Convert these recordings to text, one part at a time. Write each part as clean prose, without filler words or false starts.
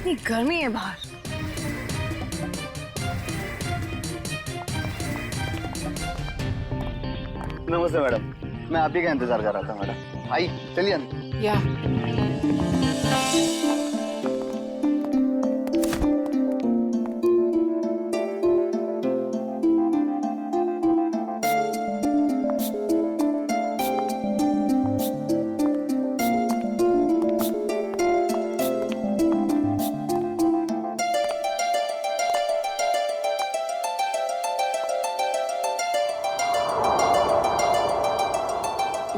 कितनी गर्मी है बाहर। नमस्ते मैडम, मैं आप ही का इंतजार कर रहा था मैडम। आई चलिए अंदर। या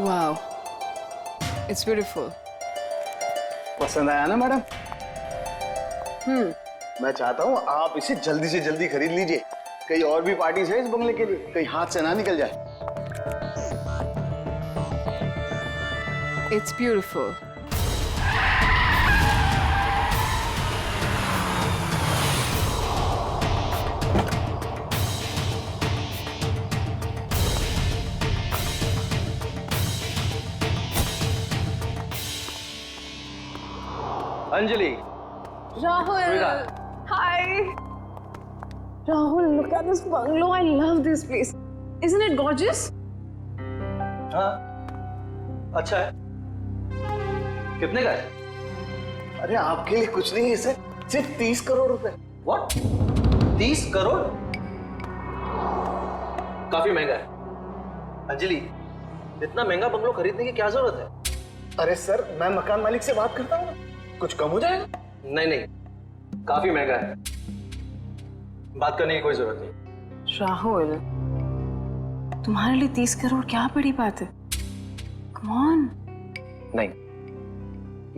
वाओ, इट्स ब्यूटीफुल। पसंद आया ना मैडम? मैं चाहता हूँ आप इसे जल्दी से जल्दी खरीद लीजिए। कई और भी पार्टीज है इस बंगले के लिए, कहीं हाथ से ना निकल जाए। It's beautiful. Anjali, Rahul, hi. Rahul, look at this bungalow. I love this place. Isn't it gorgeous? हाँ, अच्छा है। कितने का है? अरे आपके लिए कुछ नहीं है सर, सिर्फ 30 करोड़ रुपए। What? 30 करोड़? काफी महंगा है। अंजलि, इतना महंगा बंगलो खरीदने की क्या जरूरत है? अरे सर, मैं मकान मालिक से बात करता हूँ, कुछ कम हो जाएगा। नहीं नहीं, काफी महंगा है। बात करने की कोई जरूरत नहीं। राहुल, तुम्हारे लिए 30 करोड़ क्या बड़ी बात है? Come on. नहीं,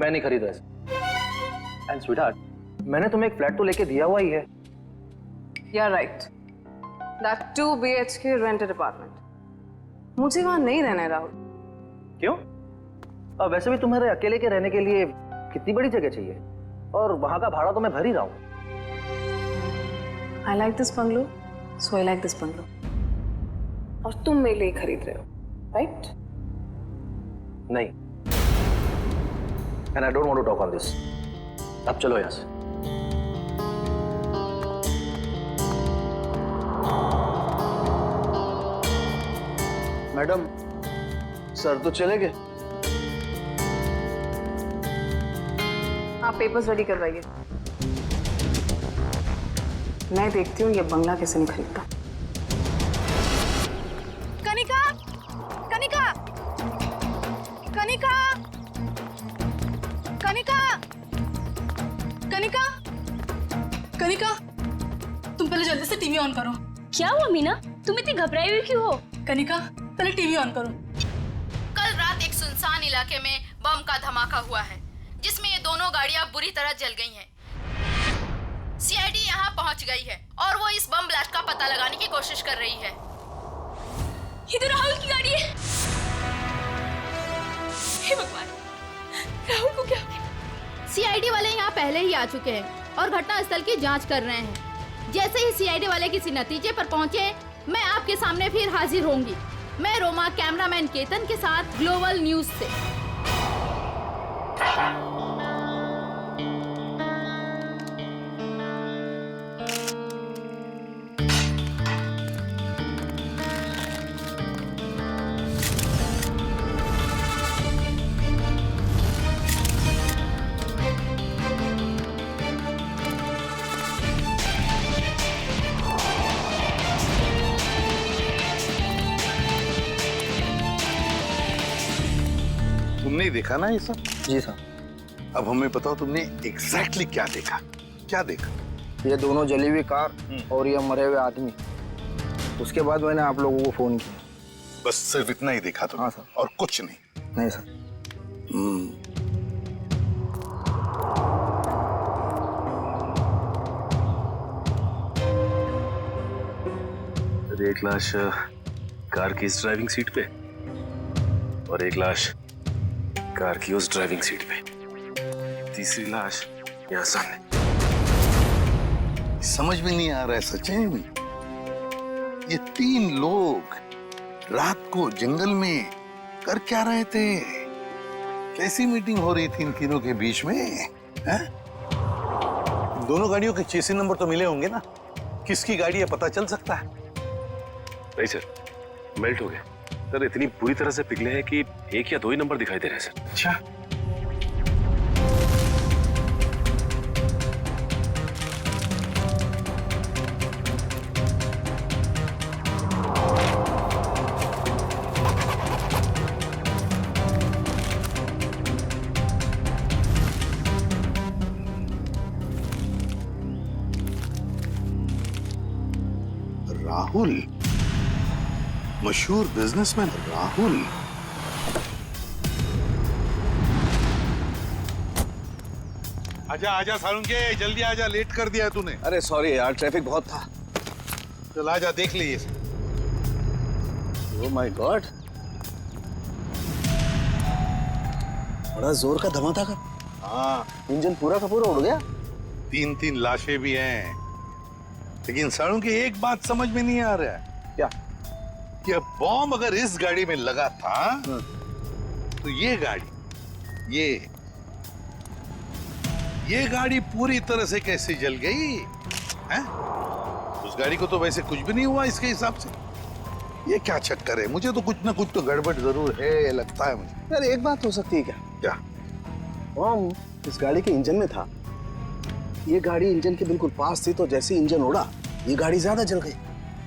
मैं नहीं खरीद रहा। एंड स्वीटहार्ट, मैंने तुम्हें एक फ्लैट तो लेके दिया हुआ ही है। You're right. That 2 BHK rented apartment. मुझे वहां नहीं रहना है राहुल। क्यों? अब वैसे भी तुम्हारे अकेले के रहने के लिए कितनी बड़ी जगह चाहिए, और वहां का भाड़ा तो मैं भर ही रहा हूँ। I like this bungalow, so I like this bungalow. और तुम मेरे लिए खरीद रहे हो, right? नहीं, and I don't want to talk on this. अब चलो यहाँ से। मैडम, सर तो चले गए। आप पेपर्स रेडी करवाइए। मैं देखती हूँ ये बंगला कैसे नहीं खरीदता। कनिका, कनिका, कनिका, कनिका, कनिका, कनिका, तुम पहले जल्दी से टीवी ऑन करो। क्या हुआ मीना, तुम इतनी घबराई हुई क्यों हो? कनिका, पहले टीवी ऑन करो। कल रात एक सुनसान इलाके में बम का धमाका हुआ है, जिसमें ये दोनों गाड़ियां बुरी तरह जल गई हैं। सीआईडी यहां पहुंच गई है और वो इस बम ब्लास्ट का पता लगाने की कोशिश कर रही है। ये तो राहुल की गाड़ी है। हे भगवान, राहुल को क्या हो गया? सीआईडी वाले यहां पहले ही आ चुके हैं और घटनास्थल की जांच कर रहे हैं। जैसे ही सीआईडी वाले किसी नतीजे पर पहुंचे, मैं आपके सामने फिर हाजिर होंगी। मैं रोमा, कैमरामैन केतन के साथ ग्लोबल न्यूज से। तुमने देखा ना ये सब? जी सर। अब हमें बताओ तुमने एग्जैक्टली क्या देखा? क्या देखा? ये दोनों जली हुई कार और ये मरे हुए आदमी। उसके बाद मैंने आप लोगों को फोन किया। बस सिर्फ इतना ही देखा तुमने? हाँ सर। और कुछ नहीं? नहीं सर। एक लाश कार की इस ड्राइविंग सीट पे और एक लाश कार की उस ड्राइविंग सीट पे, तीसरी लाश यहाँ सामने। समझ में नहीं आ रहा है सचिन, ये 3 लोग रात को जंगल में कर क्या रहे थे? कैसी मीटिंग हो रही थी इन तीनों के बीच में? हैं? दोनों गाड़ियों के चेसी नंबर तो मिले होंगे ना? किसकी गाड़ी है पता चल सकता है? नहीं सर, मेल्ट हो गए सर, इतनी बुरी तरह से पिघले हैं कि एक या दो ही नंबर दिखाई दे रहे हैं सर। अच्छा, राहुल, मशहूर बिजनेसमैन राहुल। आजा आजा सारुंगे, जल्दी आजा, लेट कर दिया तूने। अरे सॉरी यार, ट्रैफिक बहुत था। चल आजा, देख लिए। ओह माय गॉड, बड़ा जोर का धमाका था। हाँ, इंजन पूरा का पूरा उड़ गया। 3-3 लाशें भी हैं, लेकिन सारुंगे एक बात समझ में नहीं आ रहा है। क्या? कि अब बॉम्ब अगर इस गाड़ी में लगा था तो ये गाड़ी, ये गाड़ी पूरी तरह से कैसे जल गई हैं? उस गाड़ी को तो वैसे कुछ भी नहीं हुआ इसके हिसाब से। ये क्या चक्कर है? मुझे तो कुछ ना कुछ तो गड़बड़ जरूर है, लगता है मुझे। यार एक बात हो सकती है क्या? क्या? बॉम्ब इस गाड़ी के इंजन में था। ये गाड़ी इंजन के बिल्कुल पास थी, तो जैसे इंजन उड़ा ये गाड़ी ज्यादा जल गई।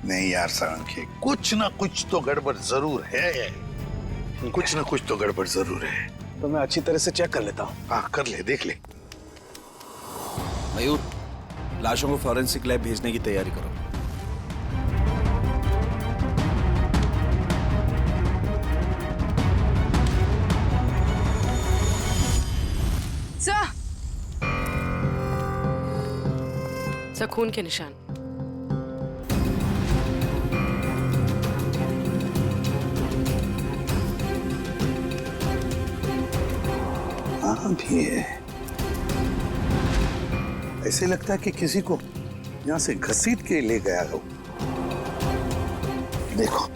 नहीं यार सारंगे, कुछ ना कुछ तो गड़बड़ जरूर है। कुछ ना कुछ तो गड़बड़ जरूर है। तो मैं अच्छी तरह से चेक कर लेता हूँ। हाँ कर ले, देख ले। मयूर, लाशों को फॉरेंसिक लैब भेजने की तैयारी करो। सर, खून के निशान। हाँ भी है। ऐसे लगता है कि किसी को यहाँ से घसीट के ले गया हो। देखो,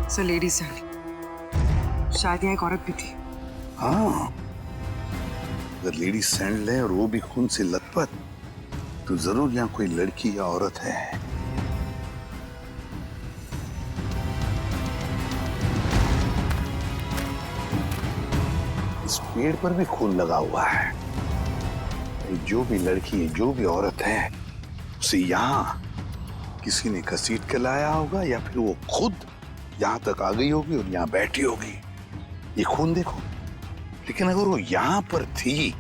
सर लेडी सैंडी, शायद यहाँ एक औरत भी थी। हाँ, अगर लेडी सैंडल है और वो भी खून से लथपथ, तो जरूर यहाँ कोई लड़की या औरत है। इस पेड़ पर भी खून लगा हुआ है। जो भी लड़की है, जो भी औरत है, उसे यहाँ किसी ने घसीट के लाया होगा, या फिर वो खुद यहाँ तक आ गई होगी और यहाँ बैठी होगी। ये खून देखो, लेकिन अगर वो यहाँ पर थी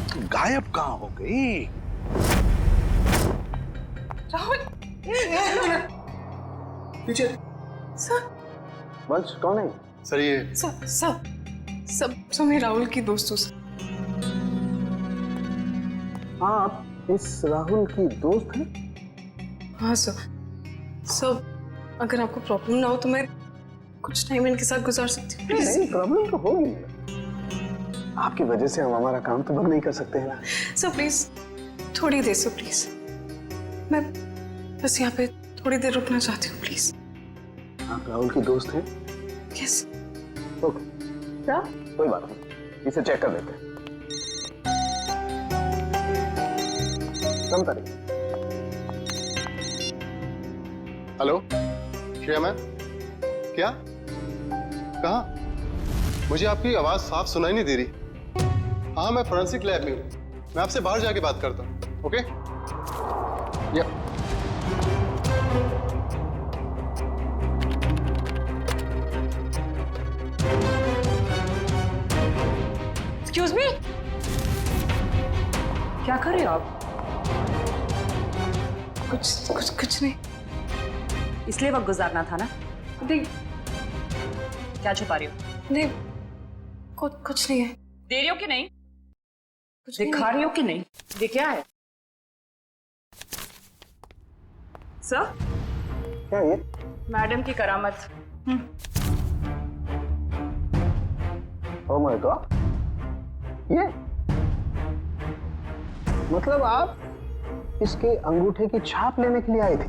तो गायब कहाँ हो गई? राहुल, पीछे। सर, वंश कौन है? सर ये सब मैं राहुल की दोस्त हूँ सर। हाँ, आप इस राहुल की दोस्त हैं? हाँ सर, अगर आपको प्रॉब्लम ना हो तो मैं कुछ टाइम इनके साथ गुजार सकती हूँ। नहीं, प्रॉब्लम तो होगी। आपकी वजह से हम हमारा काम तो बंद नहीं कर सकते हैं ना। सर प्लीज, थोड़ी देर सर प्लीज, मैं बस यहाँ पे थोड़ी देर रुकना चाहती हूँ प्लीज। आप राहुल की दोस्त हैं? यस। ओके, क्या? कोई बात नहीं, इसे चेक कर लेते हैं। कम तारीख। हेलो श्रेया मैम, क्या? कहाँ? मुझे आपकी आवाज साफ सुनाई नहीं दे रही। हाँ, मैं फोरेंसिक लैब में हूँ। मैं आपसे बाहर जाके बात करता हूँ। ओके? या एक्सक्यूज मी, क्या कर रहे हो आप? कुछ नहीं। इसलिए वक्त गुजारना था ना? नहीं, क्या छुपा रही हो? नहीं, कुछ नहीं है। दे रही हो कि नहीं? कुछ दिखा रही हो कि नहीं? ये क्या है? सर, क्या ये? मैडम की करामत। ओ माय गॉड, ये मतलब आप इसके अंगूठे की छाप लेने के लिए आए थे?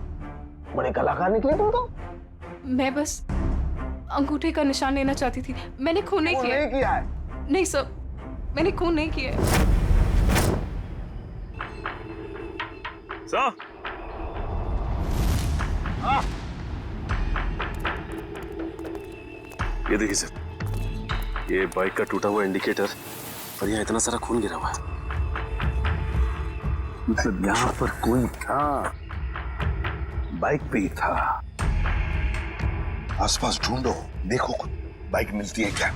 बड़े कलाकार निकले तुम तो। मैं बस अंगूठे का निशान लेना चाहती थी। मैंने खून नहीं किया। नहीं किया है? नहीं सर, मैंने खून नहीं किया है। सर, ये देखिए सर, ये बाइक का टूटा हुआ इंडिकेटर और यहाँ इतना सारा खून गिरा हुआ है। मतलब यहाँ पर कोई था, बाइक पे ही था। आसपास ढूंढो, देखो कुछ बाइक मिलती है क्या?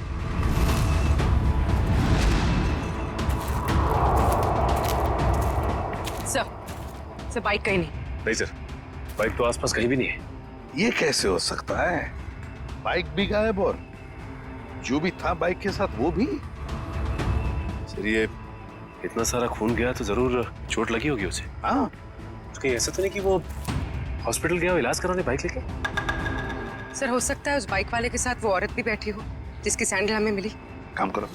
सर बाइक कहीं नहीं। नहीं सर, बाइक तो आसपास कहीं भी नहीं है। ये कैसे हो सकता है? बाइक भी गायब और जो भी था बाइक के साथ वो भी। सर ये इतना सारा खून गया तो जरूर चोट लगी होगी उसे। हाँ, कहीं ऐसा तो नहीं कि वो हॉस्पिटल गया हो इलाज कराने बाइक लेके? सर हो सकता है उस बाइक वाले के साथ वो औरत भी बैठी हो जिसकी सैंडल हमें मिली। काम करो,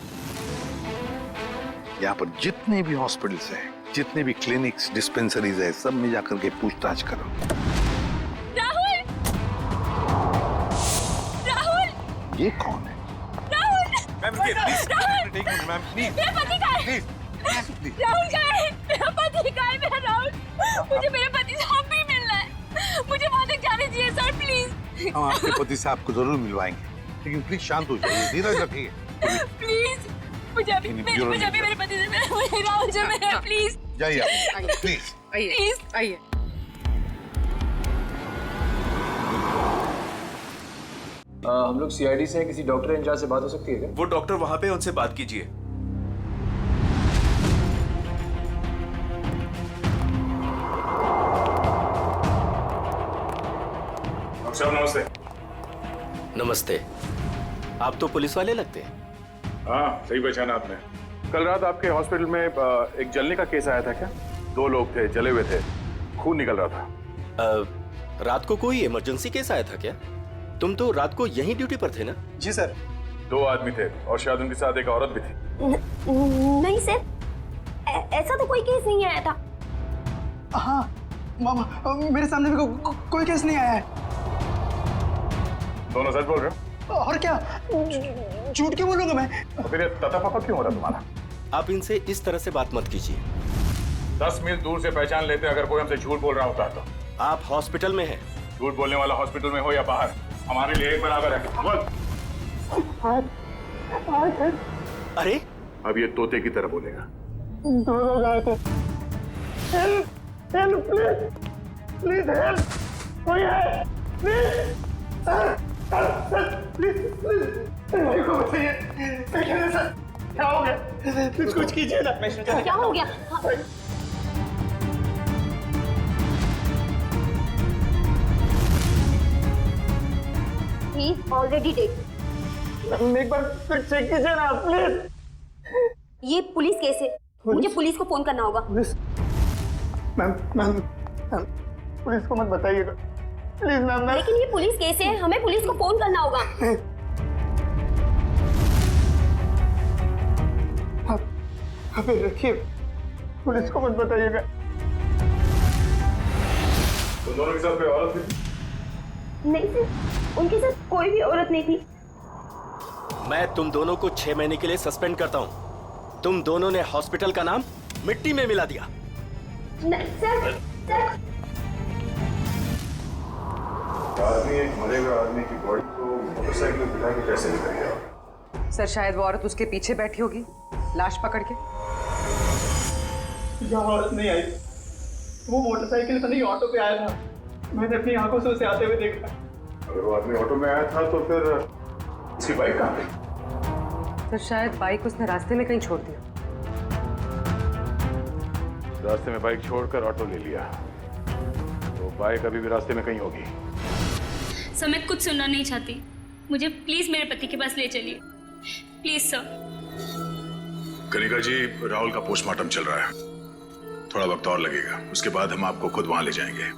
यहाँ पर जितने भी हॉस्पिटल्स हैं, जितने भी क्लिनिक्स, डिस्पेंसरीज है, सब में जाकर के पूछताछ करो। राहुल! राहुल! ये कौन है? राहुल! मैम रुकिए, please. Rahul! Take minute ma'am, please. मेरा पति कहाँ है? प्लीज। राहुल कहाँ है? मेरा पति कहाँ है? मेरा राहुल, मुझे मेरे पति से अब भी मिलना है। मुझे वहां तक जाने दीजिए सर, प्लीज। हम आपके पति से आपको जरूर मिलवाएंगे, लेकिन प्लीज शांत हो जाइए, धीरज रखिए। प्लीज, मुझे अभी मेरे पति से मिलना है, मुझे राहुल से मिलना है, प्लीज। जाइए प्लीज। आइए, प्लीज। आइए। हम लोग सीआईडी से हैं, किसी डॉक्टर इंचार्ज से बात हो सकती है क्या? वो डॉक्टर वहां पे, उनसे बात कीजिए। साहब नमस्ते। नमस्ते। आप तो पुलिस वाले लगते हैं। हाँ सही पहचाना आपने। कल रात आपके हॉस्पिटल में एक जलने का केस आया था क्या? 2 लोग थे, जले हुए थे, खून निकल रहा था। रात को कोई इमरजेंसी केस आया था क्या? तुम तो रात को यहीं ड्यूटी पर थे ना? जी सर। 2 आदमी थे और शायद उनके साथ एक औरत भी थी। नहीं सर, ऐसा तो कोई केस नहीं आया था। हाँ मामा, मेरे सामने भी कोई केस नहीं आया है। दोनों सच बोल रहे हो? और क्या, झूठ क्यों बोलूंगा मैं? तो फिर ये तता पापा क्यों हो रहा तुम्हारा? आप इनसे इस तरह से बात मत कीजिए। 10 मील दूर से पहचान लेते अगर कोई हमसे झूठ बोल रहा होता है तो। आप हॉस्पिटल में हैं। झूठ बोलने वाला हॉस्पिटल में हो या बाहर, हमारे लिए एक बराबर है। बोल। अरे अब ये तोते की तरह बोलेगा। 2 लोग आए थे। हेल्प प्लीज, प्लीज हेल्प, कोई है प्लीज, प्लीज मेरे को बताइए, क्या हो गया? प्लीज कुछ कीजिए ना। क्या हो गया? He is already dead. एक बार फिर चेक कीजिए ना प्लीज। ये पुलिस केस है, मुझे पुलिस को फोन करना होगा। पुलिस? मैम पुलिस को मत बताइएगा प्लीज मैम। लेकिन ये पुलिस केस है, हमें पुलिस को फोन करना होगा। आप रखिए, पुलिस को मत बताइएगा। तो दोनों के साथ कोई औरत थी? नहीं सर, उनके साथ कोई भी औरत नहीं थी। मैं तुम दोनों को 6 महीने के लिए सस्पेंड करता हूं। तुम दोनों ने हॉस्पिटल का नाम मिट्टी में मिला दिया। नहीं सर, आदमी एक मरे हुए आदमी की बॉडी को मोटरसाइकिल में बिठा के कैसे लेकर गया? सर शायद वो औरत उसके पीछे बैठी होगी, लाश पकड़ के। यहाँ औरत नहीं आई, वो मोटरसाइकिल पर नहीं ऑटो पे आया था। मैंने अपनी आंखों से उसे आते हुए देखा। अगर वो आदमी ऑटो में आया था तो फिर उसकी बाइक कहाँ गई? सर शायद बाइक उसने रास्ते में कहीं छोड़ दिया। रास्ते में बाइक छोड़कर ऑटो ले लिया, तो बाइक अभी भी रास्ते में कहीं होगी। सर मैं कुछ सुनना नहीं चाहती, मुझे प्लीज मेरे पति के पास ले चलिए, प्लीज सर। कनिका जी, राहुल का पोस्टमार्टम चल रहा है, थोड़ा वक्त और लगेगा, उसके बाद हम आपको खुद वहां ले जाएंगे।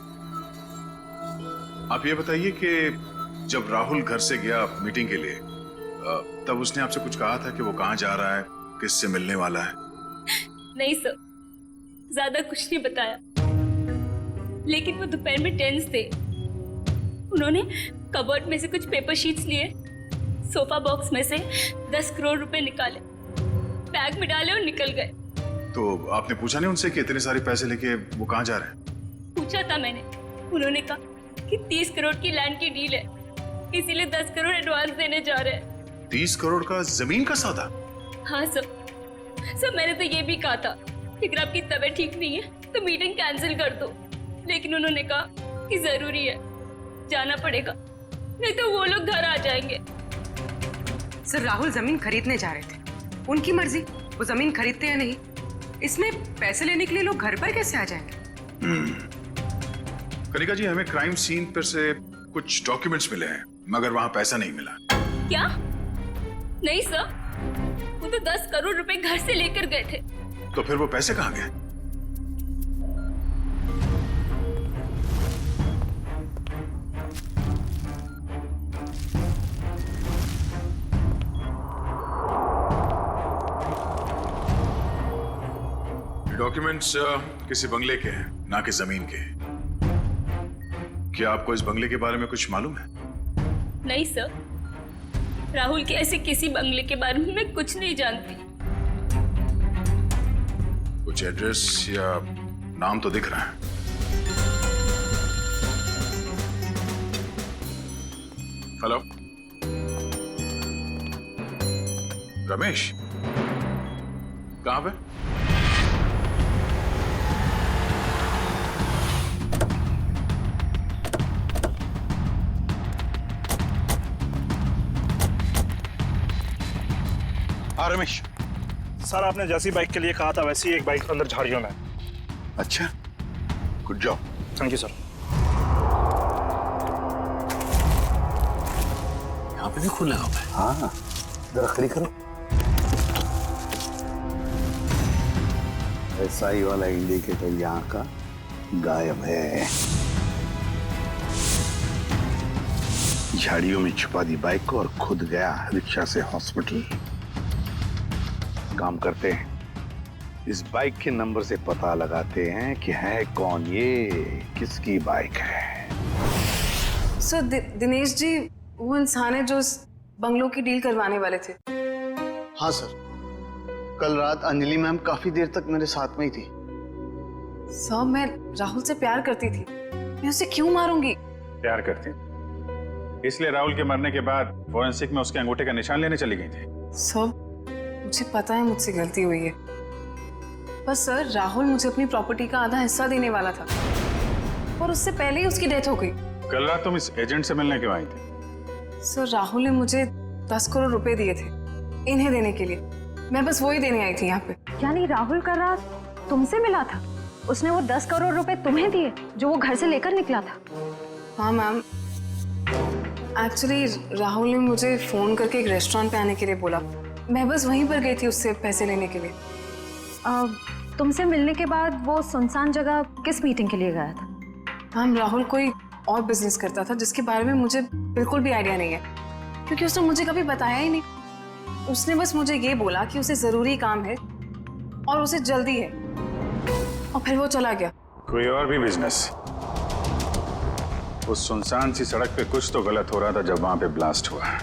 आप ये बताइए कि जब राहुल घर से गया मीटिंग के लिए, तब उसने आपसे कुछ कहा था कि वो कहाँ जा रहा है, किससे मिलने वाला है? नहीं सर, ज्यादा कुछ नहीं बताया, लेकिन वो दोपहर में टेंस थे। उन्होंने कबर्ड में से कुछ पेपर शीट्स लिए, सोफा बॉक्स में से 10 करोड़ रुपए निकाले, बैग में डाले और निकल गए। तो आपने पूछा नहीं उनसे कि इतने सारे पैसे लेके वो कहाँ जा रहे हैं? पूछा था मैंने, उन्होंने कहा कि 30 करोड़ की लैंड की डील है, इसीलिए 10 करोड़ एडवांस देने जा रहे हैं। 30 करोड़ का जमीन का सौदा? हाँ सर, मैंने तो ये भी कहा था कि अगर आपकी तबीयत ठीक नहीं है तो मीटिंग कैंसिल कर दो, लेकिन उन्होंने कहा कि जरूरी है, जाना पड़ेगा, नहीं तो वो लोग घर आ जाएंगे। सर राहुल जमीन खरीदने जा रहे थे, उनकी मर्जी, वो जमीन खरीदते या नहीं। इसमें पैसे लेने के लिए लोग घर पर कैसे आ जाएंगे? कनिका जी, हमें क्राइम सीन पर से कुछ डॉक्यूमेंट्स मिले हैं, मगर वहां पैसा नहीं मिला। क्या? नहीं सर, वो तो 10 करोड़ रुपए घर से लेकर गए थे। तो फिर वो पैसे कहाँ गए? डॉक्यूमेंट्स किसी बंगले के हैं, ना कि जमीन के। क्या आपको इस बंगले के बारे में कुछ मालूम है? नहीं सर, राहुल के ऐसे किसी बंगले के बारे में मैं कुछ नहीं जानती। कुछ एड्रेस या नाम तो दिख रहा है। हेलो, रमेश, कहां पे? हाँ रमेश सर, आपने जैसी बाइक के लिए कहा था वैसी एक बाइक अंदर झाड़ियों में। अच्छा, good job. Thank you sir. यहाँ पे भी खून लगा हुआ है। हाँ, जरा खड़ी करो। एसआई वाला इंडिकेटर यहाँ का गायब है। झाड़ियों में छुपा दी बाइक को और खुद गया रिक्शा से हॉस्पिटल। काम करते हैं, इस बाइक के नंबर से पता लगाते हैं कि है कौन ये, किसकी बाइक है। सर दिनेश जी वो इंसान है जो इस बंगलों की डील करवाने वाले थे। हाँ सर, कल रात अंजलि मैम काफी देर तक मेरे साथ में ही थी। सर मैं राहुल से प्यार करती थी, मैं उसे क्यों मारूंगी? प्यार करती? इसलिए राहुल के मरने के बाद फोरेंसिक में उसके अंगूठे का निशान लेने चली गई थी? सर मुझे पता है मुझसे गलती हुई है, पर सर राहुल मुझे अपनी प्रॉपर्टी का आधा हिस्सा देने वाला था और उससे पहले ही उसकी डेथ हो गई। कल रात तुम इस एजेंट से मिलने क्यों आई थी? सर राहुल ने मुझे 10 करोड़ रुपए दिए थे इन्हें देने के लिए, मैं बस वही देने आई थी यहाँ पे। यानी राहुल का रात तुमसे मिला था? उसने वो 10 करोड़ रुपए तुम्हें दिए जो वो घर से लेकर निकला था? हाँ मैम, एक्चुअली राहुल ने मुझे फोन करके एक रेस्टोरेंट पे आने के लिए बोला, मैं बस वहीं पर गई थी उससे पैसे लेने के लिए। तुमसे मिलने के बाद वो सुनसान जगह किस मीटिंग के लिए गया था? मैम राहुल कोई और बिजनेस करता था जिसके बारे में मुझे बिल्कुल भी आइडिया नहीं है, क्योंकि उसने मुझे कभी बताया ही नहीं। उसने बस मुझे ये बोला कि उसे जरूरी काम है और उसे जल्दी है, और फिर वो चला गया। कोई और भी बिजनेस? उस सुनसान सी सड़क पे कुछ तो गलत हो रहा था जब वहां पे ब्लास्ट हुआ।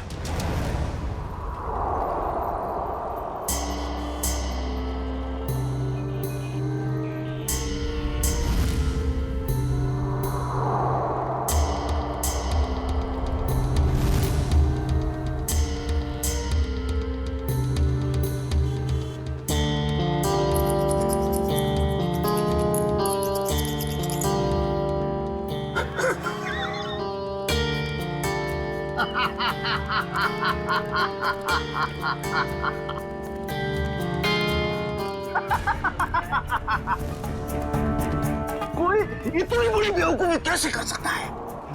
कोई इतनी बड़ी बेवकूफी कैसे कर सकता है?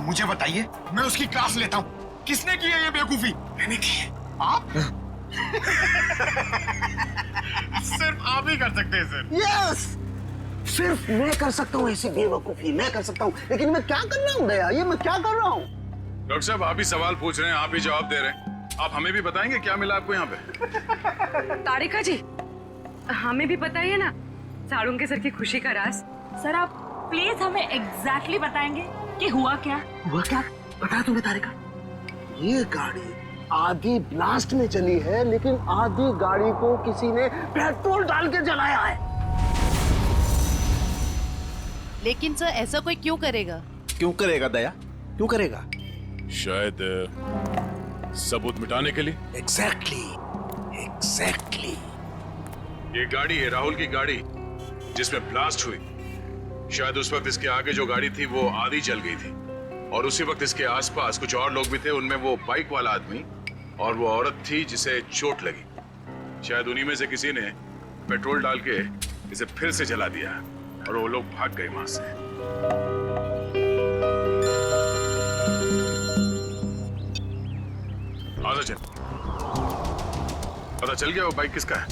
मुझे बताइए, मैं उसकी क्लास लेता हूँ। किसने की है ये बेवकूफी? मैंने की है। आप? सिर्फ आप ही कर सकते हैं सर। यस, सिर्फ मैं कर सकता हूँ ऐसी बेवकूफी, मैं कर सकता हूँ। लेकिन मैं क्या कर रहा हूँ दया, ये मैं क्या कर रहा हूँ? डॉक्टर साहब, आप ही सवाल पूछ रहे हैं, आप ही जवाब दे रहे हैं। आप हमें भी बताएंगे क्या मिला आपको यहाँ पे? तारिका जी, हमें भी बताइए ना साड़ू के सर की खुशी का राज। सर आप प्लीज हमें एग्जैक्टली बताएंगे कि हुआ क्या? हुआ क्या बता तुम्हें तारिका। ये गाड़ी आधी ब्लास्ट में चली है, लेकिन आधी गाड़ी को किसी ने पेट्रोल डाल के जलाया है। लेकिन सर ऐसा कोई क्यों करेगा? क्यों करेगा दया, क्यों करेगा? शायद सबूत मिटाने के लिए। एग्जैक्टली। ये गाड़ी है राहुल की गाड़ी जिसमें ब्लास्ट हुई। शायद उस वक्त इसके आगे जो गाड़ी थी वो आधी जल गई थी और उसी वक्त इसके आसपास कुछ और लोग भी थे, उनमें वो बाइक वाला आदमी और वो औरत थी जिसे चोट लगी। शायद उन्हीं में से किसी ने पेट्रोल डाल के इसे फिर से जला दिया और वो लोग भाग गए वहां से। आजा चल, पता चल गया वो बाइक किसका है?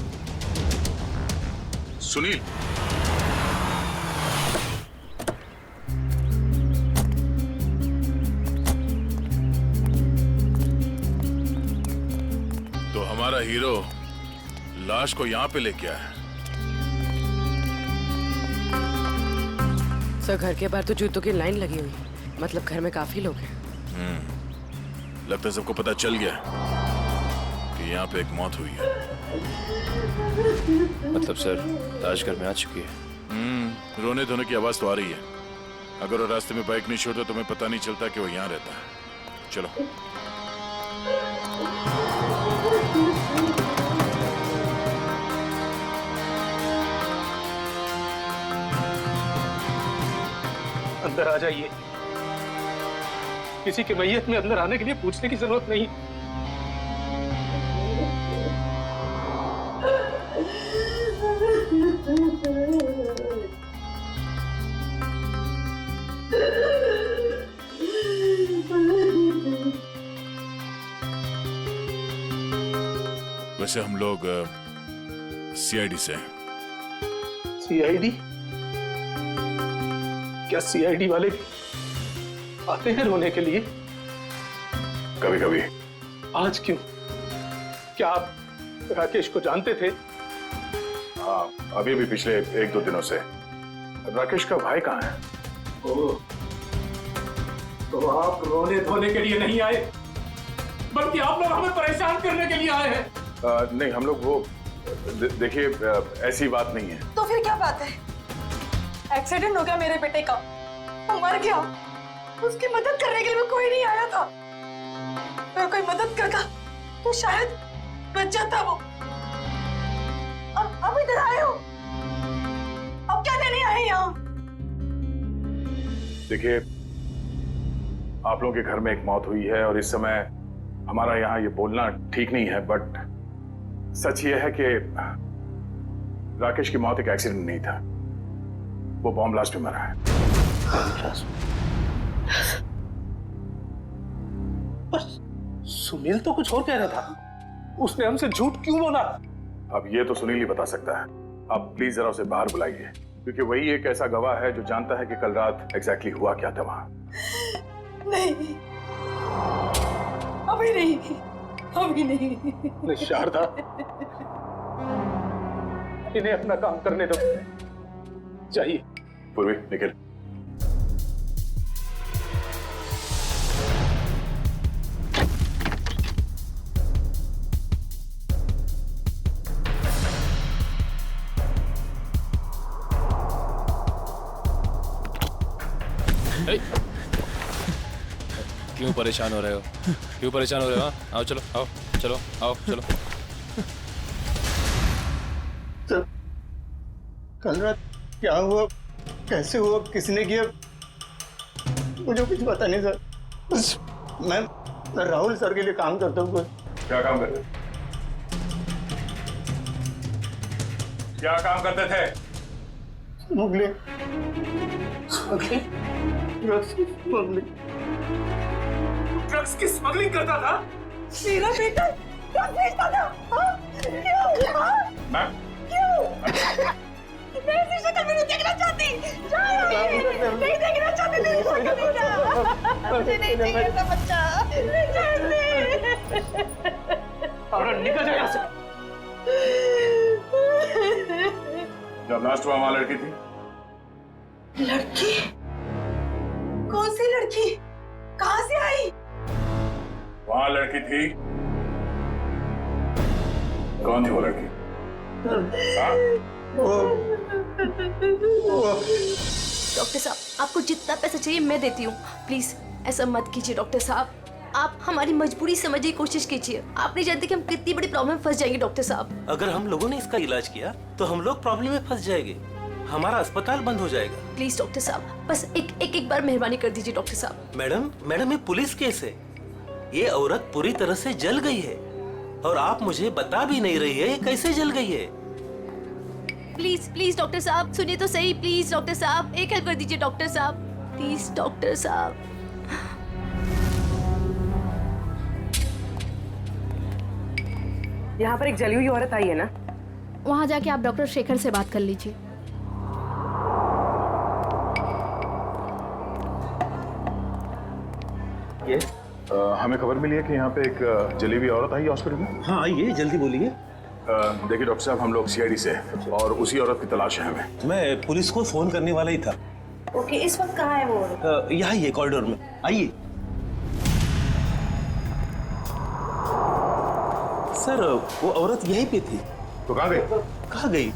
सुनील। तो हमारा हीरो लाश को यहाँ पे लेके आया। सर घर के बाहर तो जूतों की लाइन लगी हुई है, मतलब घर में काफी लोग हैं। लगता है सबको पता चल गया कि यहाँ पे एक मौत हुई है। मतलब सर लाश घर में आ चुकी है। रोने धोने की आवाज तो आ रही है। अगर वो रास्ते में बाइक नहीं छोड़ता तो हमें पता नहीं चलता कि वो यहाँ रहता है। चलो। अंदर आ जाइए। किसी के मैयत में अंदर आने के लिए पूछने की जरूरत नहीं। वैसे हम लोग सीआईडी से हैं। सीआईडी? क्या सीआईडी वाले आते हैं रोने के लिए? कभी कभी। आज क्यों? क्या आप राकेश को जानते थे? हाँ, अभी भी पिछले 1-2 दिनों से। राकेश का भाई कहाँ है? तो आप रोने धोने के लिए नहीं आए, बल्कि आप लोग हमें परेशान करने के लिए आए हैं। नहीं, हम लोग वो देखिए ऐसी बात नहीं है। तो फिर क्या बात है? एक्सीडेंट हो गया मेरे बेटे का, वो मर गया, उसकी मदद करने के लिए कोई नहीं आया था। अगर कोई मदद करता तो शायद बच जाता वो। अब इधर आए हो, अब क्या लेने आए यहाँ? देखिए, आप लोगों के घर में एक मौत हुई है और इस समय हमारा यहाँ ये बोलना ठीक नहीं है, बट सच ये है कि राकेश की मौत एक एक्सीडेंट नहीं था, वो बॉम्ब ब्लास्ट में मरा है। सुनील तो कुछ और कह रहा था, उसने हमसे झूठ क्यों बोला? अब ये तो सुनील ही बता सकता है। आप प्लीज जरा उसे बाहर बुलाइए, क्योंकि वही एक ऐसा गवाह है जो जानता है कि कल रात एग्जैक्टली हुआ क्या था वहां। नहीं, अभी नहीं। शारदा, इन्हें अपना काम करने दो। चाहिए। पूर्वी, निकल। क्यों परेशान हो रहे हो? क्यों परेशान हो रहे हो? आओ चलो, आओ चलो, आओ चलो। सर, कल रात क्या हुआ, कैसे हुआ, किसने किया, मुझे कुछ पता नहीं सर। बस मैं राहुल सर के लिए काम करता हूँ। क्या काम करते? क्या काम करते थे? स्मगलिंग, ड्रग्स की स्मगलिंग करता था? मेरा बेटा ड्रग्स बेचता था? क्यों? मैम, क्यों? मैं ऐसी शक्ल में नहीं देखना चाहती। नहीं देखना चाहती तेरी शक्ल। मुझे नहीं चाहिए था बच्चा। निकल जाओ यहाँ से। जब लास्ट हुआ वहां लड़की थी? लड़की? कौन सी लड़की? कहां से आई? वहां लड़की थी। कौन थी वो लड़की? डॉक्टर साहब, आपको जितना पैसा चाहिए मैं देती हूँ। प्लीज ऐसा मत कीजिए डॉक्टर साहब। आप हमारी मजबूरी समझने की कोशिश कीजिए। आप नहीं जानते कि हम कितनी बड़ी प्रॉब्लम में फंस जाएंगे डॉक्टर साहब। अगर हम लोगों ने इसका इलाज किया तो हम लोग प्रॉब्लम में फंस जाएंगे, हमारा अस्पताल बंद हो जाएगा। प्लीज डॉक्टर साहब, बस एक बार मेहरबानी कर दीजिए डॉक्टर साहब। मैडम ये पुलिस केस है। ये औरत पूरी तरह से जल गई है और आप मुझे बता भी नहीं रही है ये कैसे जल गई है। प्लीज डॉक्टर साहब सुनिए तो सही। प्लीज डॉक्टर साहब एक हेल्प कर दीजिए डॉक्टर साहब। प्लीज डॉक्टर साहब। यहाँ पर एक जली हुई औरत आई है ना? वहाँ जाके आप डॉक्टर शेखर से बात कर लीजिए। हमें खबर मिली है कि यहाँ पे एक जली हुई औरत आई हॉस्पिटल में। हाँ आइए, जल्दी बोलिए। देखिए डॉक्टर साहब, हम लोग सीआईडी से हैं और उसी औरत की तलाश है हमें। मैं पुलिस को फोन करने वाला ही था। ओके, इस वक्त कहाँ है वो? यहाँ ही है कॉरिडोर में, आइए। सर वो औरत यहीं पे थी। तो कहाँ गई? कहाँ गई?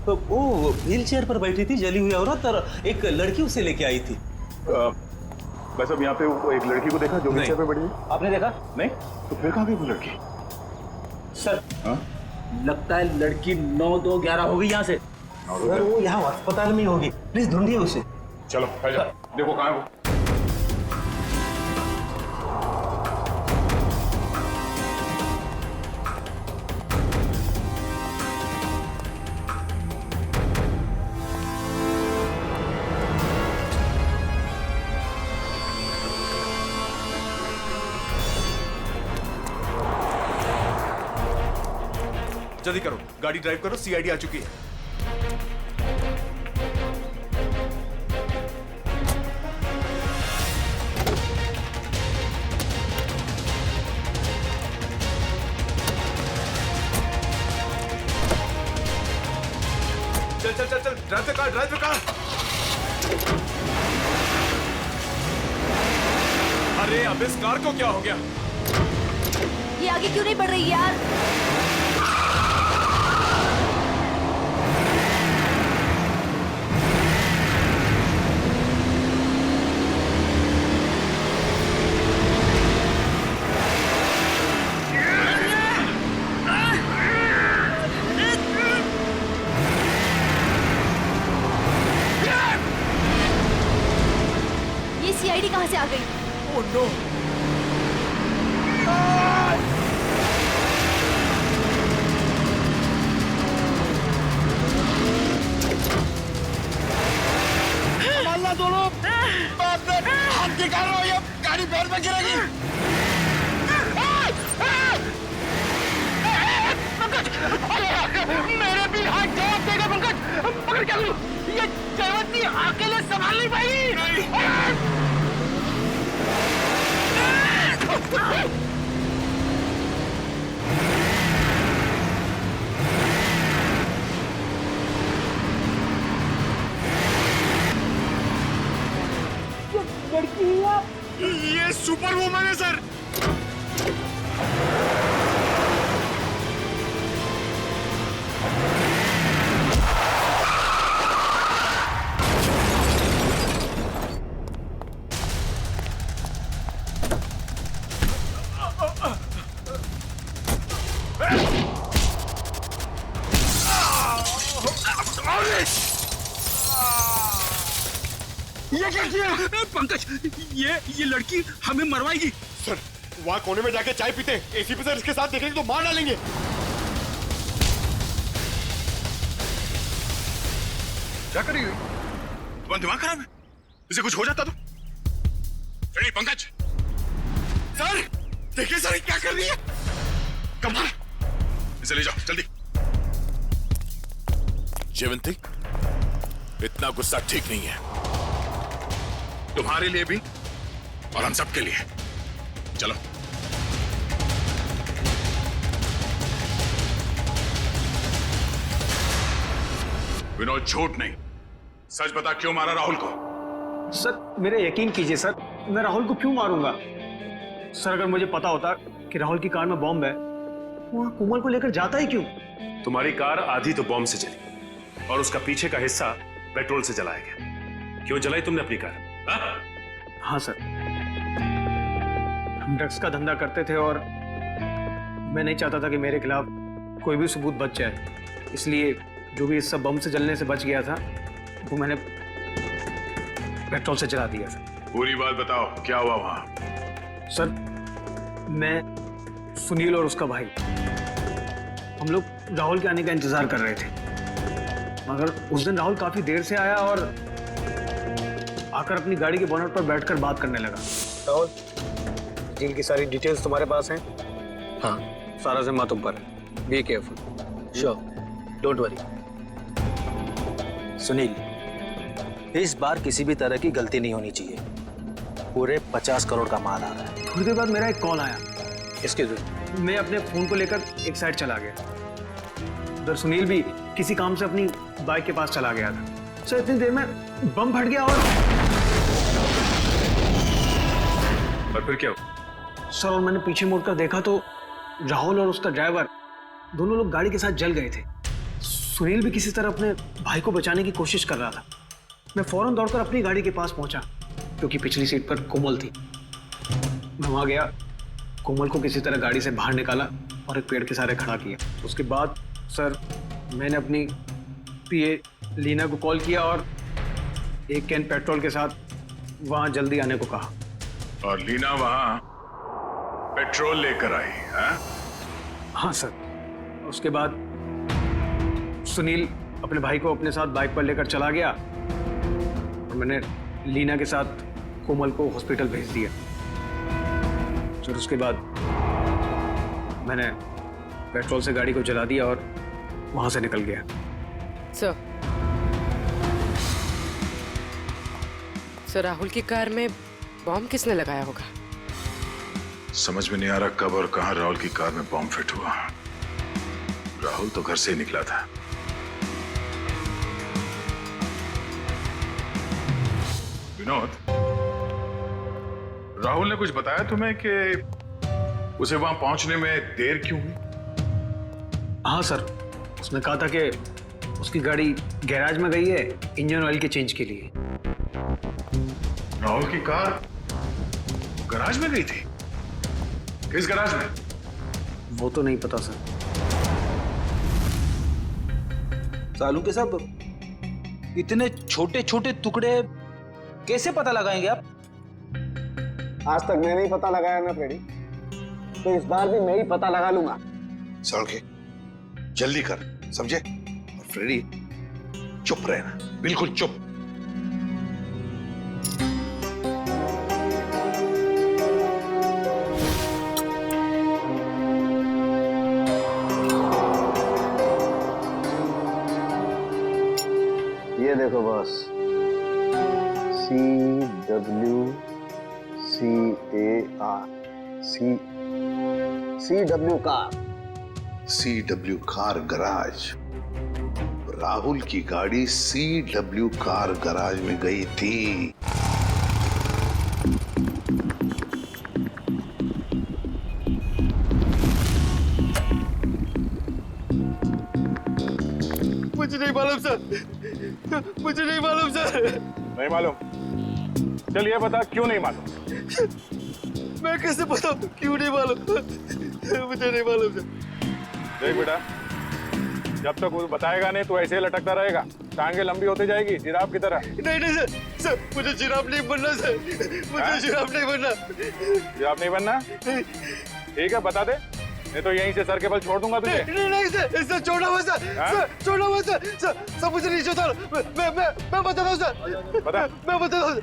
वो व्हील चेयर पर बैठी थी जली हुई औरत, और एक लड़की उसे लेके आई थी। बस अब यहाँ पे वो एक लड़की को देखा जो व्हील चेयर पे बैठी थी। आपने देखा? नहीं। तो फिर कहाँ गई वो लड़की? सर लगता है लड़की 9-2-11 हो गई यहाँ से। सर वो यहाँ अस्पताल में होगी, प्लीज ढूंढिए उसे। चलो देखो कहाँ है वो। जल्दी करो, गाड़ी ड्राइव करो, सीआईडी आ चुकी है। चल चल चल चल, drive the car, drive the car. अरे अब इस कार को क्या हो गया? ये आगे क्यों नहीं बढ़ रही यार? ये सीआईडी कहाँ से आ गई? Oh no! संभालना दोनों, हाथ निकालो, ये गाड़ी पैर में गिरेगी। पंकज, मेरे भी हाथ जवाब देगा पंकज। पकड़ क्या करूं? ये जयवंती अकेले संभाल नहीं पाएगी। ये सुपर वुमन है सर। ये क्या किया? पंकज, ये लड़की हमें मरवाएगी। सर वहाँ कोने में जाके चाय पीते, एसीपी सर इसके साथ देखेंगे तो मार डालेंगे। क्या करी हुई? तुम्हारा दिमाग खराब है? इसे कुछ हो जाता तो? नहीं पंकज। सर देखिए सर क्या कर रही है। कमाल, इसे ले जाओ जल्दी। जयवंती, इतना गुस्सा ठीक नहीं है, तुम्हारे लिए भी और हम सबके लिए। चलो। विनोद झूठ नहीं, सच बता क्यों मारा राहुल को? सर मेरे यकीन कीजिए सर, मैं राहुल को क्यों मारूंगा? सर अगर मुझे पता होता कि राहुल की कार में बॉम्ब है, वहां कोमल को लेकर जाता ही क्यों? तुम्हारी कार आधी तो बॉम्ब से जली और उसका पीछे का हिस्सा पेट्रोल से जलाया गया। क्यों जलाई तुमने अपनी कार? हाँ सर, हम ड्रग्स का धंधा करते थे और मैं नहीं चाहता था कि मेरे खिलाफ कोई भी सबूत बच जाए, इसलिए जो भी हिस्सा बम से जलने से बच गया था वो मैंने पेट्रोल से जला दिया सर। पूरी बात बताओ, क्या हुआ वहां? सर मैं, सुनील और उसका भाई, हम लोग राहुल के आने का इंतजार कर रहे थे, मगर उस दिन राहुल काफी देर से आया और आकर अपनी गाड़ी के बोनट पर बैठकर बात करने लगा। राहुल, डील की सारी डिटेल्स तुम्हारे पास हैं? हाँ, सारा जिम्मा तुम पर है। Be careful. Sure, don't worry. Sunil, इस बार किसी भी तरह की गलती नहीं होनी चाहिए। पूरे 50 करोड़ का माल आ रहा है। थोड़ी देर बाद मेरा एक कॉल आया। इसके जरिए मैं अपने फोन को लेकर एक साइड चला गया। उधर सुनील भी किसी काम से अपनी बाइक के पास चला गया था। सर इतनी देर में बम फट गया और फिर क्या हुआ? सर और मैंने पीछे मुड़कर देखा तो राहुल और उसका ड्राइवर दोनों लोग गाड़ी के साथ जल गए थे। सुनील भी किसी तरह अपने भाई को बचाने की कोशिश कर रहा था। मैं फौरन दौड़कर अपनी गाड़ी के पास पहुंचा, क्योंकि पिछली सीट पर कोमल थी। मैं वहां गया, कोमल को किसी तरह गाड़ी से बाहर निकाला और एक पेड़ के सहारे खड़ा किया। उसके बाद सर मैंने अपनी पीए लीना को कॉल किया और एक कैन पेट्रोल के साथ वहां जल्दी आने को कहा। और लीना वहां पेट्रोल लेकर आई? हाँ सर। उसके बाद सुनील अपने भाई को अपने साथ बाइक पर लेकर चला गया और मैंने लीना के साथ कोमल को हॉस्पिटल भेज दिया। फिर उसके बाद मैंने पेट्रोल से गाड़ी को जला दिया और वहां से निकल गया। सर राहुल की कार में बॉम्ब किसने लगाया होगा? समझ में नहीं आ रहा कब और कहां राहुल की कार में बॉम्ब फिट हुआ। राहुल तो घर से ही निकला था। विनोद, राहुल ने कुछ बताया तुम्हें कि उसे वहां पहुंचने में देर क्यों हुई? हाँ सर, उसने कहा था कि उसकी गाड़ी गैराज में गई है इंजन ऑयल के चेंज के लिए। राहुल की कार गैराज में गई थी? किस गैराज में? वो तो नहीं पता सर। सालू के सब इतने छोटे छोटे टुकड़े कैसे पता लगाएंगे आप? आज तक मैंने ही पता लगाया ना फ्रेडी, तो इस बार भी मैं ही पता लगा लूंगा। सड़के जल्दी कर, समझे? और फ्रेडी चुप रहना, बिल्कुल चुप। ये देखो boss, CWCAR car. CW car garage. Rahul की गाड़ी CW कार गराज में गई थी। मुझे नहीं मालूम सर, मुझे नहीं मालूम सर। नहीं मालूम? चल ये बता क्यों नहीं मालूम? मैं कैसे बताऊं क्यों नहीं मालूम? मुझे नहीं मालूम सर। देख बेटा, जब तक वो बताएगा नहीं तो ऐसे ही लटकता रहेगा, टांगे लंबी होती जाएगी जिराफ की तरह। नहीं नहीं सर, सर मुझे जिराफ नहीं बनना सर, मुझे जिराफ नहीं बनना। जिराफ नहीं बनना? ठीक है बता दे, नहीं तो यहीं से सर के बल छोड़ दूंगा तुझे। नहीं नहीं सर, सर छोड़ा हुआ सर, सर छोड़ा हुआ सर, सर मुझे नीचे उतारो। मैं बताता हूँ सर, बता। मैं बताता हूँ,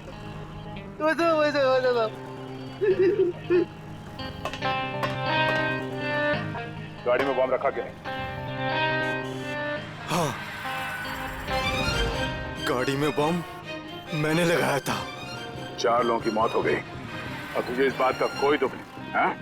गाड़ी में बॉम्ब रखा क्यों नहीं? हाँ, गाड़ी में बॉम्ब मैंने लगाया था। 4 लोगों की मौत हो गई और तुझे इस बात का कोई दुख नहीं, हाँ?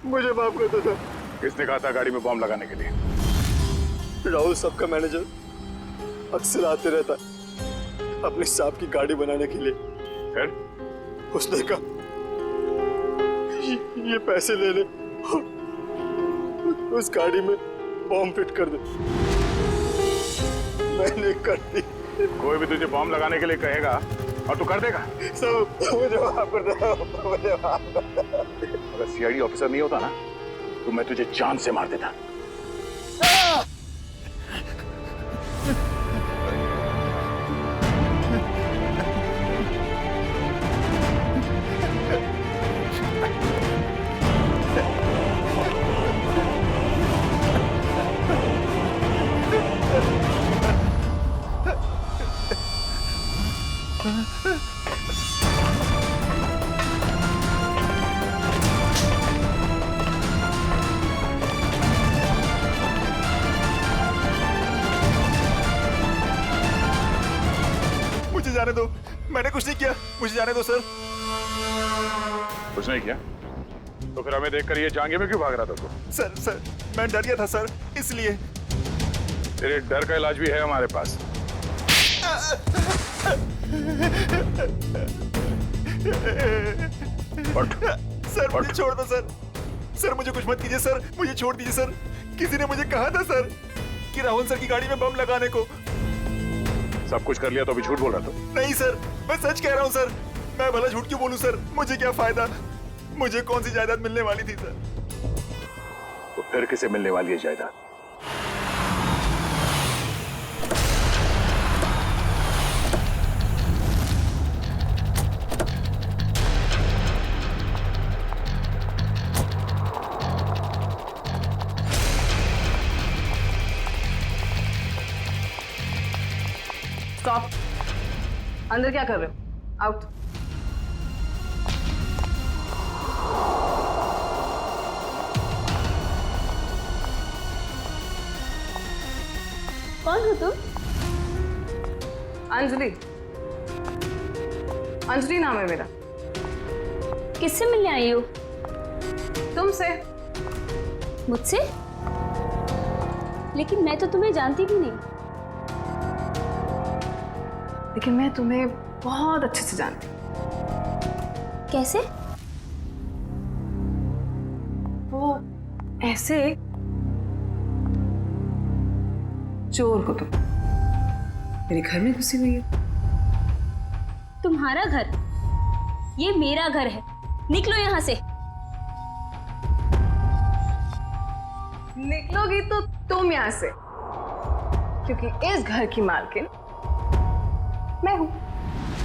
मुझे माफ कर दो सर। किसने कहा था गाड़ी में बॉम्ब लगाने के लिए? राहुल साहब का मैनेजर अक्सर आते रहता है अपनी साहब की गाड़ी बनाने के लिए। फिर उसने कहा ये पैसे ले ले और उस गाड़ी में बॉम्ब फिट कर दे। मैंने कर दी। कोई भी तुझे बॉम्ब लगाने के लिए कहेगा और तू कर देगा? सब मुझे माफ कर दो, मुझे माफ कर दो। अगर सीआईडी ऑफिसर नहीं होता ना तो मैं तुझे जान से मार देता। मुझे जाने दो, मैंने कुछ नहीं किया, मुझे जाने दो सर। कुछ नहीं किया तो फिर हमें देखकर ये जांघे में क्यों भाग रहा था तू? सर मैं डर गया था सर, इसलिए। तेरे डर का इलाज भी है हमारे पास। सर मुझे छोड़ दो सर। सर मुझे कुछ मत कीजिए सर, मुझे छोड़ दीजिए सर। किसी ने मुझे कहा था सर कि राहुल सर की गाड़ी में बम लगाने को। सब कुछ कर लिया तो अभी झूठ बोल रहा था? नहीं सर, मैं सच कह रहा हूँ सर। मैं भला झूठ क्यों बोलूं सर, मुझे क्या फायदा। मुझे कौन सी जायदाद मिलने वाली थी सर। तो फिर किसे मिलने वाली है जायदाद? स्टॉप। अंदर क्या कर रहे हो? आउट। कौन हो तुम? अंजलि। अंजलि नाम है मेरा। किससे मिलने आई हो? तुमसे। मुझसे? लेकिन मैं तो तुम्हें जानती भी नहीं। लेकिन मैं तुम्हें बहुत अच्छे से जानती हूँ। कैसे? वो ऐसे चोर हो तुम, मेरे घर में घुसी हुई है। तुम्हारा घर? ये मेरा घर है, निकलो यहाँ से। निकलोगी तो तुम यहाँ से, क्योंकि इस घर की मालकिन मैं हूं।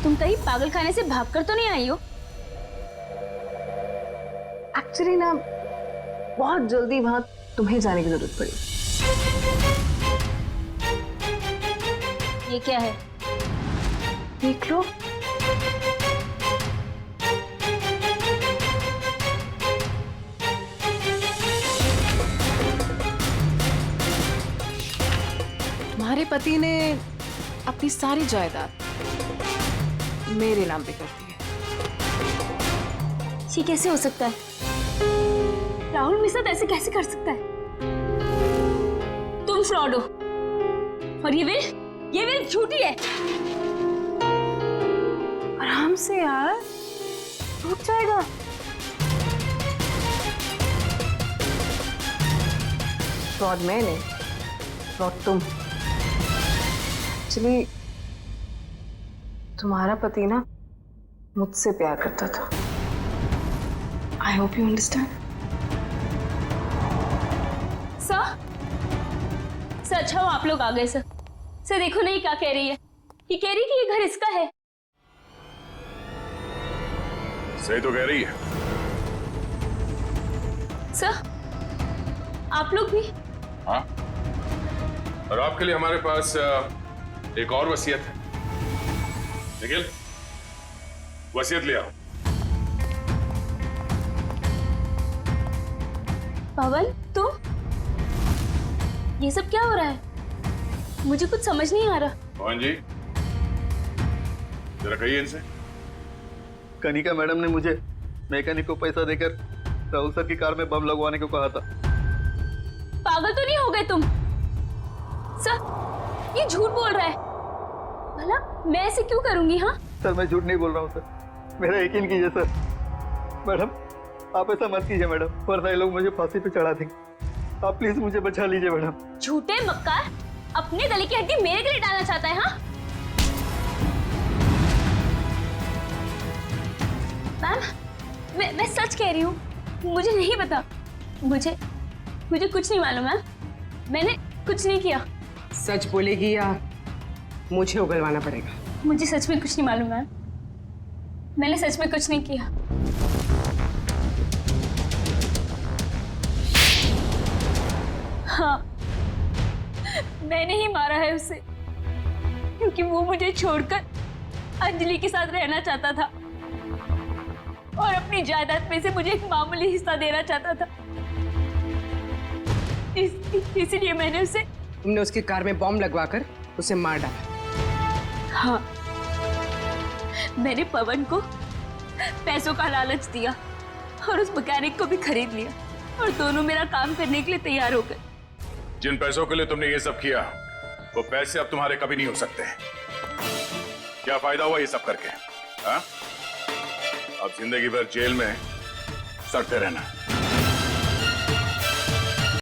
तुम कहीं पागल खाने से भागकर तो नहीं आई हो? एक्चुअली ना बहुत जल्दी वहां तुम्हें जाने की जरूरत पड़ी। ये क्या है? देख लो। तुम्हारे पति ने अपनी सारी जायदाद मेरे नाम पे कर दी है। ये कैसे हो सकता है? राहुल मेरे साथ ऐसे कैसे कर सकता है? तुम फ्रॉड हो और ये विल झूठी है। आराम से यार, रुक जाएगा। फ्रॉड मैं नहीं, फ्रॉड तुम। एक्चुअली तुम्हारा पति ना मुझसे प्यार करता था। I hope you understand. Sir अच्छा हो आप लोग आ गए। सर देखो नहीं क्या कह रही है। ये कह रही कि ये घर इसका है। सही तो कह रही है। सर आप लोग भी? हाँ, और आपके लिए हमारे पास एक और वसीयत है। निखिल, वसीयत ले आओ। पवन तुम? ये सब क्या हो रहा है? मुझे कुछ समझ नहीं आ रहा। पवन जी, जरा कहिए इनसे कनिका मैडम ने मुझे मैकेनिक को पैसा देकर राहुल सर की कार में बम लगवाने को कहा था। पागल तो नहीं हो गए तुम? सर, ये झूठ बोल रहा है। भला मैं ऐसे क्यों करूंगी? हाँ सर, मैं झूठ नहीं बोल रहा हूँ सर, मेरा यकीन कीजिए सर। मैडम आप ऐसा मत कीजिए मैडम, वरना ये लोग मुझे फांसी पे चढ़ा देंगे। आप प्लीज मुझे बचा लीजिए मैडम। झूठे मक्कार, अपने गले की हड्डी मेरे गले डालना चाहता है? हाँ मैम, मैं सच कह रही हूँ, मुझे नहीं पता। मुझे कुछ नहीं मालूम मैम, मैंने कुछ नहीं किया। सच बोलेगी या मुझे उगलवाना पड़ेगा? मुझे सच में कुछ नहीं मालूम मैम, मैंने सच में कुछ नहीं किया। हाँ, मैंने ही मारा है उसे, क्योंकि वो मुझे छोड़कर अंजलि के साथ रहना चाहता था और अपनी जायदाद में से मुझे एक मामूली हिस्सा देना चाहता था। इसलिए मैंने उसे... तुमने उसकी कार में बॉम्ब लगवाकर उसे मार डाला? हाँ, मैंने पवन को पैसों का लालच दिया और उस मैकेनिक को भी खरीद लिया और दोनों मेरा काम करने के लिए तैयार हो गए। जिन पैसों के लिए तुमने ये सब किया, वो पैसे अब तुम्हारे कभी नहीं हो सकते। क्या फायदा हुआ ये सब करके? हाँ? अब जिंदगी भर जेल में सड़ते रहना।